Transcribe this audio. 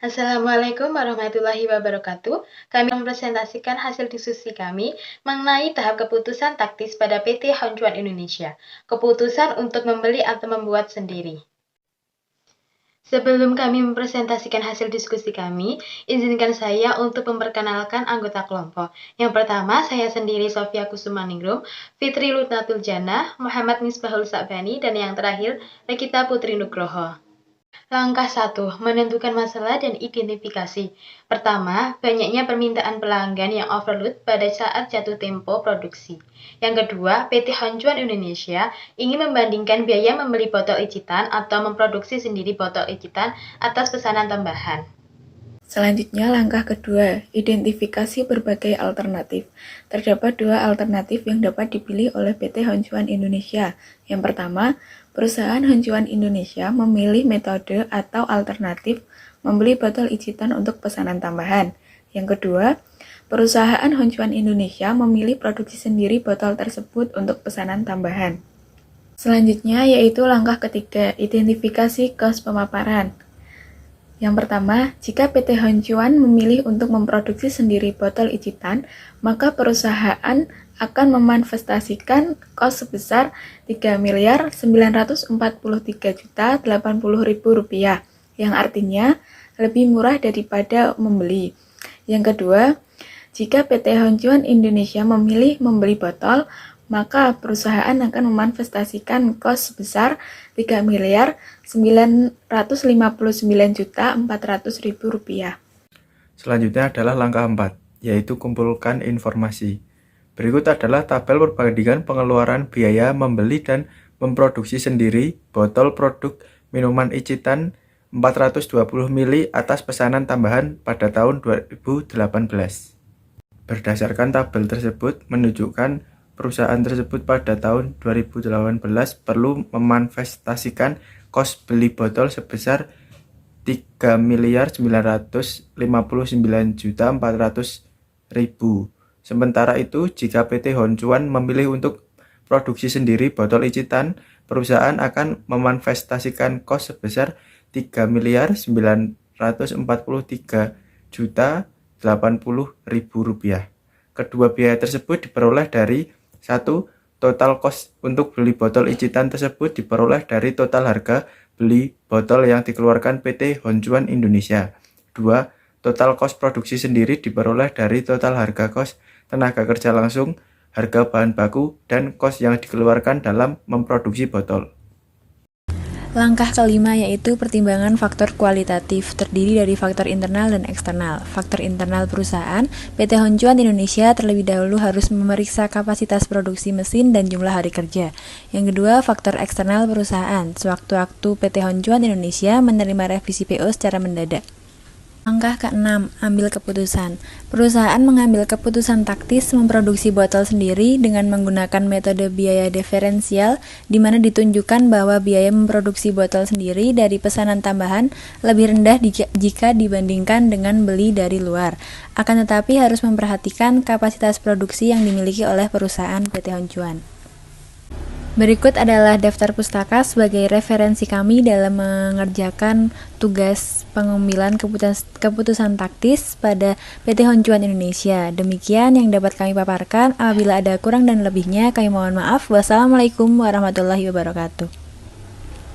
Assalamualaikum warahmatullahi wabarakatuh. Kami mempresentasikan hasil diskusi kami mengenai tahap keputusan taktis pada PT Honcuan Indonesia. Keputusan untuk membeli atau membuat sendiri. Sebelum kami mempresentasikan hasil diskusi kami, izinkan saya untuk memperkenalkan anggota kelompok. Yang pertama, saya sendiri Sofia Kusumaningrum, Fitri Lutnatul Jannah, Muhammad Misbahul Sa'bani, dan yang terakhir, Rekita Putri Nugroho. Langkah 1. Menentukan masalah dan identifikasi. Pertama, banyaknya permintaan pelanggan yang overload pada saat jatuh tempo produksi. Yang kedua, PT Honcuan Indonesia ingin membandingkan biaya membeli botol icitan atau memproduksi sendiri botol icitan atas pesanan tambahan. Selanjutnya, langkah kedua, identifikasi berbagai alternatif. Terdapat dua alternatif yang dapat dipilih oleh PT Honcuan Indonesia. Yang pertama, perusahaan Honcuan Indonesia memilih metode atau alternatif membeli botol icitan untuk pesanan tambahan. Yang kedua, perusahaan Honcuan Indonesia memilih produksi sendiri botol tersebut untuk pesanan tambahan. Selanjutnya yaitu langkah ketiga, identifikasi kos pemaparan. Yang pertama, jika PT Honcuan memilih untuk memproduksi sendiri botol icitan, maka perusahaan akan memanifestasikan kos sebesar Rp3.943.080.000, yang artinya lebih murah daripada membeli. Yang kedua, jika PT Honcuan Indonesia memilih membeli botol, maka perusahaan akan memanifestasikan kos sebesar Rp3.959.400.000. Selanjutnya adalah langkah 4, yaitu kumpulkan informasi. Berikut adalah tabel perbandingan pengeluaran biaya membeli dan memproduksi sendiri botol produk minuman icitan 420 ml atas pesanan tambahan pada tahun 2018. Berdasarkan tabel tersebut menunjukkan perusahaan tersebut pada tahun 2018 perlu memanifestasikan kos beli botol sebesar Rp3.959.400.000. Sementara itu, jika PT Honcuan memilih untuk produksi sendiri botol icitan, perusahaan akan memanifestasikan kos sebesar Rp3.943.080.000. Kedua biaya tersebut diperoleh dari 1. Total kos untuk beli botol icitan tersebut diperoleh dari total harga beli botol yang dikeluarkan PT Honcuan Indonesia. 2. Total kos produksi sendiri diperoleh dari total harga kos tenaga kerja langsung, harga bahan baku, dan kos yang dikeluarkan dalam memproduksi botol. Langkah kelima yaitu pertimbangan faktor kualitatif, terdiri dari faktor internal dan eksternal. Faktor internal perusahaan, PT Honcuan Indonesia terlebih dahulu harus memeriksa kapasitas produksi mesin dan jumlah hari kerja. Yang kedua, faktor eksternal perusahaan. Sewaktu-waktu PT Honcuan Indonesia menerima revisi PO secara mendadak. Langkah ke-6, ambil keputusan. Perusahaan mengambil keputusan taktis memproduksi botol sendiri dengan menggunakan metode biaya diferensial, di mana ditunjukkan bahwa biaya memproduksi botol sendiri dari pesanan tambahan lebih rendah jika dibandingkan dengan beli dari luar. Akan tetapi harus memperhatikan kapasitas produksi yang dimiliki oleh perusahaan PT Honcuan. Berikut adalah daftar pustaka sebagai referensi kami dalam mengerjakan tugas pengambilan keputusan taktis pada PT Honcuan Indonesia. Demikian yang dapat kami paparkan. Apabila ada kurang dan lebihnya, kami mohon maaf. Wassalamualaikum warahmatullahi wabarakatuh.